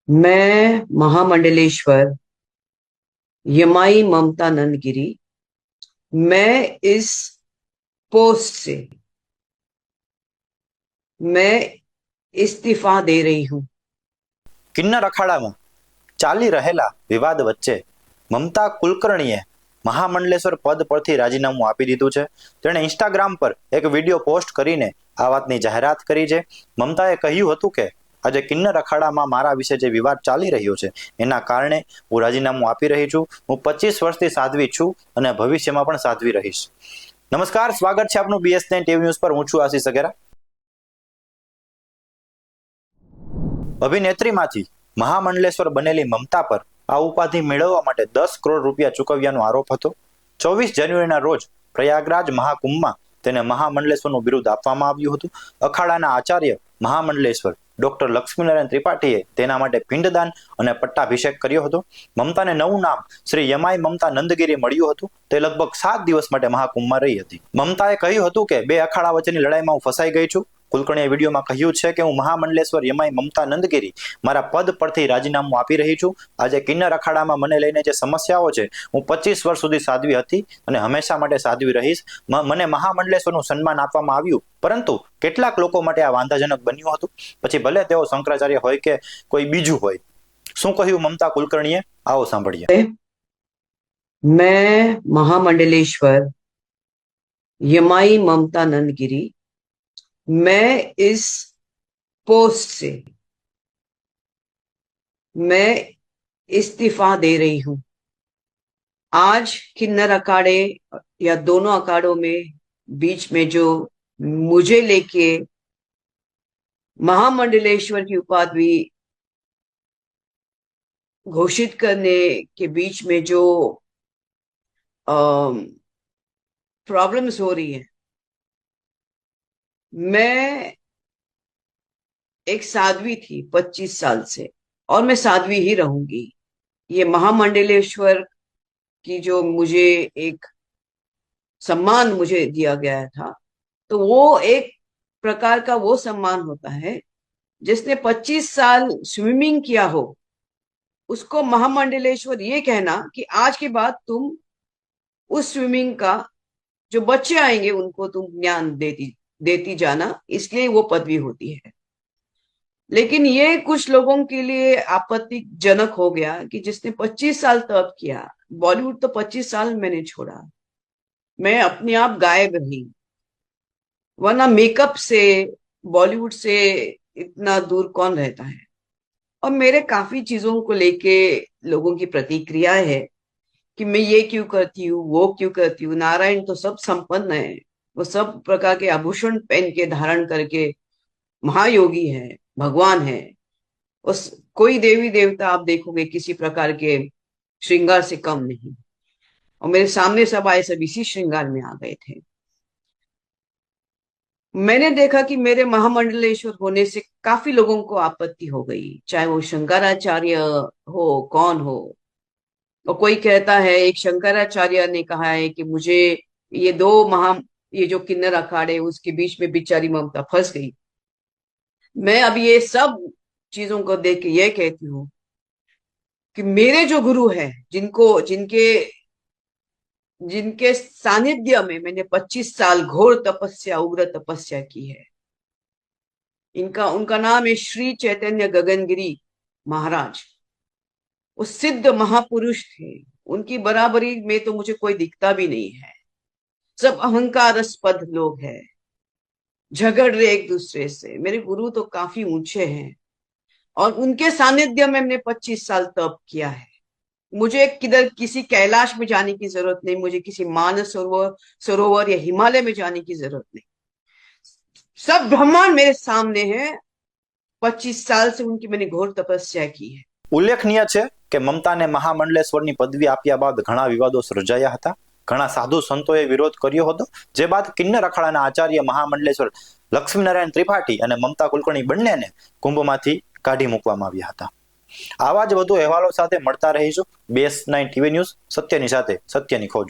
मैं महामंडलेश्वर यमाई ममता नंदगिरी। मैं इस पोस्ट से मैं इस्तीफा दे रही हूं। કિન્નર અખાડામાં ચાલી રહેલા વિવાદ વચ્ચે મમતા કુલકર્ણીએ મહામંડલેશ્વર પદ પરથી રાજીનામું આપી દીધું છે. તેણે ઇન્સ્ટાગ્રામ પર એક વિડીયો પોસ્ટ કરીને આ વાતની જાહેરાત કરી છે. મમતાએ કહ્યું હતું કે આજે કિન્નર અખાડામાં મારા વિશે જે વિવાદ ચાલી રહ્યો છે એના કારણે હું રાજીનામું આપી રહી છું. હું 25 વર્ષથી સાધ્વી છું અને ભવિષ્યમાં પણ સાધ્વી રહીશ. નમસ્કાર, સ્વાગત છે આપનું BS9 ટીવી ન્યૂઝ પર. હું છું આશીષ સગેરા. અભિનેત્રીમાંથી મહામંડલેશ્વર બનેલી મમતા પર આ ઉપાધિ મેળવવા માટે 10 કરોડ રૂપિયા ચૂકવ્યાનો આરોપ હતો. 24 જાન્યુઆરીના રોજ પ્રયાગરાજ મહાકુંભમાં તેને મહામંડલેશ્વરનું બિરુદ આપવામાં આવ્યું હતું. અખાડાના આચાર્ય મહામંડલેશ્વર ડોક્ટર લક્ષ્મીનારાયણ ત્રિપાઠીએ તેના માટે પિંડદાન અને પટ્ટાભિષેક કર્યો હતો. મમતાને નવું નામ શ્રી યમાઈ મમતા નંદગીરી મળ્યું હતું. તે લગભગ 7 દિવસ માટે મહાકુંભમાં રહી હતી. મમતાએ કહ્યું હતું કે બે અખાડા વચ્ચેની લડાઈમાં હું ફસાઈ ગઈ છું. કુલકર્ણીએ વિડીયોમાં કહ્યું છે કે હું મહામંડલેશ્વર યમાઈ મમતા નંદગીરી મારા પદ પરથી રાજીનામું આપી રહી છું. આજે કિન્નર અખાડામાં મને લઈને જે સમસ્યાઓ છે, હું 25 વર્ષ સુધી સાધ્વી હતી અને હંમેશા માટે સાધ્વી રહીશ. મને મહામંડલેશ્વરનું સન્માન આપવામાં આવ્યું, પરંતુ કેટલાક લોકો માટે આ વાંધાજનક બન્યું હતું. પછી ભલે તેઓ શંકરાચાર્ય હોય કે કોઈ બીજું હોય. શું કહ્યું મમતા કુલકર્ણીએ, આવો સાંભળીએ. मैं महामंडलेश्वर यमाई ममता नंदगिरी मैं इस पोस्ट से मैं इस्तीफा दे रही हूं। आज किन्नर अखाड़े या दोनों अखाड़ों में बीच में जो मुझे लेके महामंडलेश्वर की उपाधि घोषित करने के बीच में जो प्रॉब्लम्स हो रही है, मैं एक साध्वी थी 25 साल से और मैं साध्वी ही रहूंगी। ये महामंडलेश्वर की जो मुझे एक सम्मान मुझे दिया गया था, तो वो एक प्रकार का वो सम्मान होता है जिसने 25 साल स्विमिंग किया हो, उसको महामंडलेश्वर ये कहना कि आज के बाद तुम उस स्विमिंग का जो बच्चे आएंगे उनको तुम ज्ञान देती देती जाना, इसलिए वो पदवी होती है। लेकिन ये कुछ लोगों के लिए आपत्तिजनक हो गया कि जिसने 25 साल तप किया, बॉलीवुड तो 25 साल मैंने छोड़ा, मैं अपने आप गायब रही, वरना मेकअप से बॉलीवुड से इतना दूर कौन रहता है। और मेरे काफी चीजों को लेके लोगों की प्रतिक्रिया है कि मैं ये क्यों करती हूँ, वो क्यों करती हूँ। नारायण तो सब संपन्न है, वो सब प्रकार के आभूषण पहन के धारण करके महायोगी है, भगवान है। उस कोई देवी देवता आप देखोगे किसी प्रकार के श्रृंगार से कम नहीं, और मेरे सामने सब आए सब इसी श्रृंगार में आ गए थे। मैंने देखा कि मेरे महामंडलेश्वर होने से काफी लोगों को आपत्ति हो गई, चाहे वो शंकराचार्य हो, कौन हो। और कोई कहता है, एक शंकराचार्य ने कहा है कि मुझे ये जो किन्नर अखाड़े उसके बीच में बेचारी ममता फंस गई। मैं अब ये सब चीजों को देख के ये कहती हूँ कि मेरे जो गुरु हैं, जिनको जिनके जिनके सानिध्य में मैंने 25 साल घोर तपस्या, उग्र तपस्या की है, उनका नाम है श्री चैतन्य गगनगिरी महाराज। वो सिद्ध महापुरुष थे, उनकी बराबरी में तो मुझे कोई दिखता भी नहीं है। सब अहंकारास्पद लोग हैं, झगड़ रहे एक दूसरे से। मेरे गुरु तो काफी ऊंचे हैं और उनके सानिध्य में मैंने 25 साल तप किया है। मुझे किधर किसी कैलाश में जाने की जरूरत नहीं, मुझे किसी मानस सरोवर या हिमालय में जाने की जरूरत नहीं। सब ब्रह्मांड मेरे सामने है। 25 साल से उनकी मैंने घोर तपस्या की है। ઉલ્લેખનીય છે કે મમતાને મહામંડલેશ્વરની પદવી આપ્યા બાદ ઘણા વિવાદો સર્જાયા હતા. ઘણા સાધુ સંતોએ વિરોધ કર્યો હતો, જે બાદ કિન્નર અખાડાના આચાર્ય મહામંડલેશ્વર લક્ષ્મીનારાયણ ત્રિપાઠી અને મમતા કુલકર્ણી બંનેને કુંભમાંથી કાઢી મૂકવામાં આવ્યા હતા. આવા જ વધુ અહેવાલો સાથે મળતા રહીશું. BS9 ટીવી ન્યૂઝ, સત્યની સાથે સત્યની ખોજ.